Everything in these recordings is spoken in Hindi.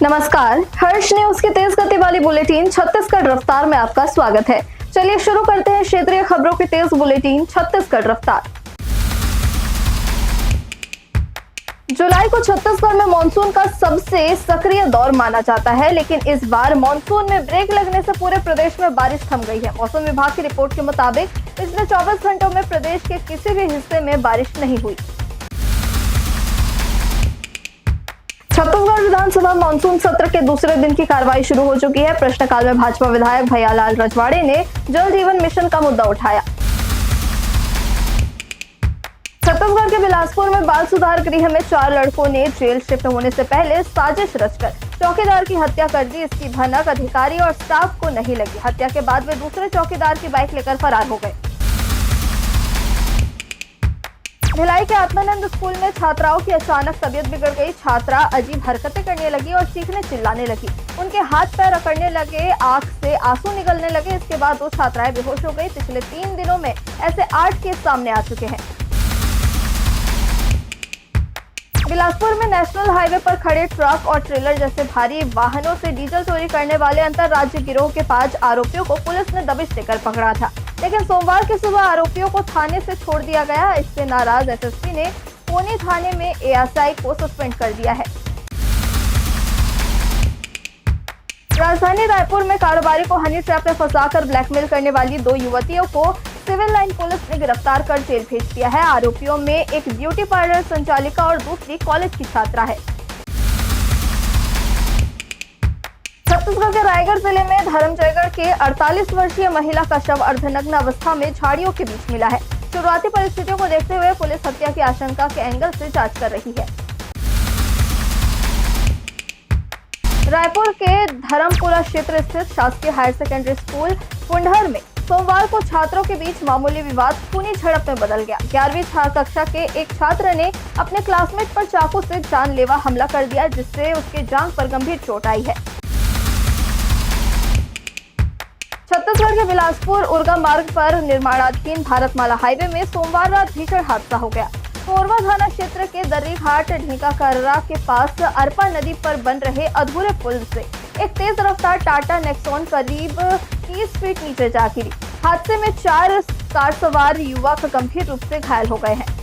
नमस्कार, हर्ष न्यूज की तेज गति वाली बुलेटिन छत्तीसगढ़ रफ्तार में आपका स्वागत है। चलिए शुरू करते हैं क्षेत्रीय खबरों की तेज बुलेटिन छत्तीसगढ़ रफ्तार। जुलाई को छत्तीसगढ़ में मानसून का सबसे सक्रिय दौर माना जाता है, लेकिन इस बार मानसून में ब्रेक लगने से पूरे प्रदेश में बारिश थम गई है। मौसम विभाग की रिपोर्ट के मुताबिक पिछले 24 घंटों में प्रदेश के किसी भी हिस्से में बारिश नहीं हुई। छत्तीसगढ़ विधानसभा मानसून सत्र के दूसरे दिन की कार्रवाई शुरू हो चुकी है। प्रश्नकाल में भाजपा विधायक भैयालाल रजवाड़े ने जल जीवन मिशन का मुद्दा उठाया। छत्तीसगढ़ के बिलासपुर में बाल सुधार गृह में 4 लड़कों ने जेल शिफ्ट होने से पहले साजिश रचकर चौकीदार की हत्या कर दी। इसकी भनक अधिकारी और स्टाफ को नहीं लगी। हत्या के बाद वे दूसरे चौकीदार की बाइक लेकर फरार हो गए। भिलाई के आत्मानंद स्कूल में छात्राओं की अचानक तबीयत बिगड़ गई। छात्रा अजीब हरकतें करने लगी और चीखने चिल्लाने लगी। उनके हाथ पैर अकड़ने लगे, आंख से आंसू निकलने लगे। इसके बाद 2 छात्राएं बेहोश हो गई। पिछले 3 दिनों में ऐसे 8 केस सामने आ चुके हैं। बिलासपुर में नेशनल हाईवे पर खड़े ट्रक और ट्रेलर जैसे भारी वाहनों से डीजल चोरी करने वाले अंतर्राज्यीय गिरोह के 5 आरोपियों को पुलिस ने दबिश देकर पकड़ा था, लेकिन सोमवार की सुबह आरोपियों को थाने से छोड़ दिया गया। इससे नाराज एसएसपी ने पुणे थाने में एएसआई को सस्पेंड कर दिया है। राजधानी रायपुर में कारोबारी को हनी ट्रैप में फंसाकर ब्लैकमेल करने वाली 2 युवतियों को सिविल लाइन पुलिस ने गिरफ्तार कर जेल भेज दिया है। आरोपियों में एक ब्यूटी पार्लर संचालिका और दूसरी कॉलेज की छात्रा है। छत्तीसगढ़ के रायगढ़ जिले में धर्मजयगढ़ के 48 वर्षीय महिला का शव अर्धनग्न अवस्था में झाड़ियों के बीच मिला है। शुरुआती परिस्थितियों को देखते हुए पुलिस हत्या की आशंका के एंगल से जांच कर रही है। रायपुर के धर्मपुरा क्षेत्र स्थित शासकीय हायर सेकेंडरी स्कूल पुंडहर में सोमवार को छात्रों के बीच मामूली विवाद खूनी झड़प में बदल गया। 11वीं कक्षा के एक छात्र ने अपने क्लासमेट पर चाकू से जानलेवा हमला कर दिया, जिससे उसके जांघ पर गंभीर चोट आई है। छत्तीसगढ़ के बिलासपुर उरगा मार्ग पर निर्माणाधीन भारतमाला हाईवे में सोमवार रात भीषण हादसा हो गया। कोरबा थाना क्षेत्र के दर्रीघाट ढीकाकर्रा के पास अरपा नदी पर बन रहे अधूरे पुल से एक तेज रफ्तार टाटा नेक्सॉन करीब 30 फीट नीचे जा गिरी। हादसे में 4 कार सवार युवक गंभीर रूप से घायल हो गए हैं।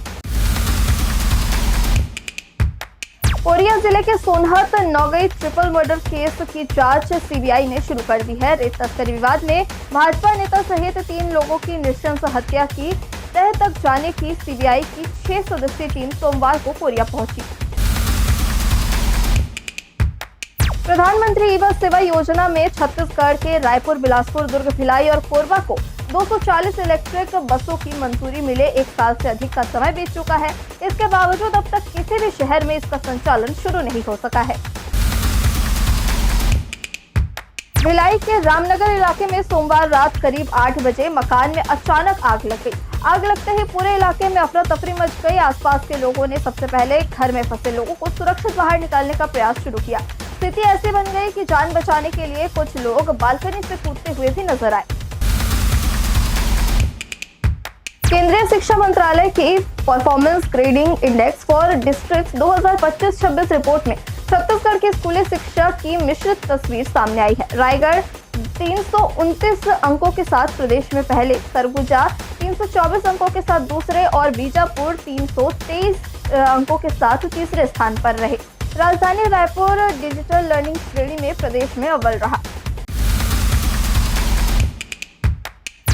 कोरिया जिले के Sonhat Naugai triple murder case की जांच सीबीआई ने शुरू कर दी है। रेत तस्करी विवाद में भाजपा नेता सहित 3 लोगों की नृशंस हत्या की तह तक जाने की सीबीआई की 6 सदस्यीय टीम सोमवार को कोरिया पहुंची। प्रधानमंत्री ई-बस सेवा योजना में छत्तीसगढ़ के रायपुर, बिलासपुर, दुर्ग, भिलाई और कोरबा को 240 इलेक्ट्रिक बसों की मंजूरी मिले 1 साल से अधिक का समय बीत चुका है। इसके बावजूद अब तक किसी भी शहर में इसका संचालन शुरू नहीं हो सका है। भिलाई के रामनगर इलाके में सोमवार रात करीब 8 बजे मकान में अचानक आग लग गई। आग लगते ही पूरे इलाके में अफरा तफरी मच गई। आसपास के लोगों ने सबसे पहले घर में फंसे लोगों को सुरक्षित बाहर निकालने का प्रयास शुरू किया। स्थिति ऐसी बन गई कि जान बचाने के लिए कुछ लोग बालकनी से कूदते हुए भी नजर आए। केंद्रीय शिक्षा मंत्रालय की performance grading index for districts 2025-26 report में छत्तीसगढ़ की स्कूली शिक्षा की मिश्रित तस्वीर सामने आई है। रायगढ़ 329 अंकों के साथ प्रदेश में पहले, सरगुजा 324 अंकों के साथ दूसरे और बीजापुर 323 अंकों के साथ तीसरे स्थान पर रहे। राजधानी रायपुर डिजिटल लर्निंग श्रेणी में प्रदेश में अव्वल रहा।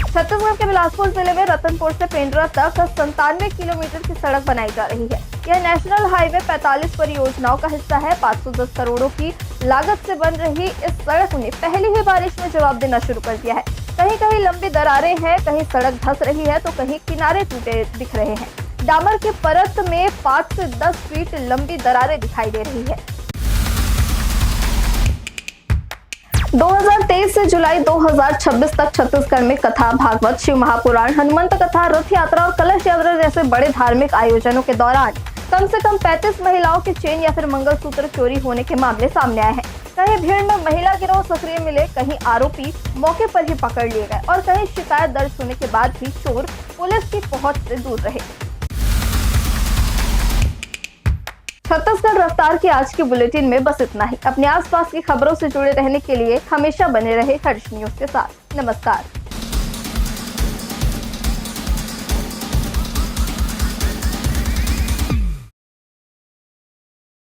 छत्तीसगढ़ के बिलासपुर जिले में रतनपुर से पेंड्रा तक 97 किलोमीटर की सड़क बनाई जा रही है। यह नेशनल हाईवे 45 परियोजनाओं का हिस्सा है। 510 करोड़ों की लागत से बन रही इस सड़क ने पहली ही बारिश में जवाब देना शुरू कर दिया है। कहीं कहीं लंबी दरारें हैं, कहीं सड़क धंस रही है तो कहीं किनारे टूटे दिख रहे हैं। डामर की परत में 5 से 10 फीट लंबी दरारें दिखाई दे रही है। 2023 से जुलाई 2026 तक छत्तीसगढ़ में कथा, भागवत, शिव महापुराण, हनुमंत कथा, रथ यात्रा और कलश यात्रा जैसे बड़े धार्मिक आयोजनों के दौरान कम से कम 35 महिलाओं के चेन या फिर मंगलसूत्र चोरी होने के मामले सामने आए हैं। कहीं भीड़ में महिला गिरोह सक्रिय मिले, कहीं आरोपी मौके पर ही पकड़ लिए गए और कहीं शिकायत दर्ज होने के बाद भी चोर पुलिस की पहुंच से दूर रहे। छत्तीसगढ़ रफ्तार की आज की बुलेटिन में बस इतना ही। अपने आसपास की खबरों से जुड़े रहने के लिए हमेशा बने रहे हर्ष न्यूज के साथ। नमस्कार।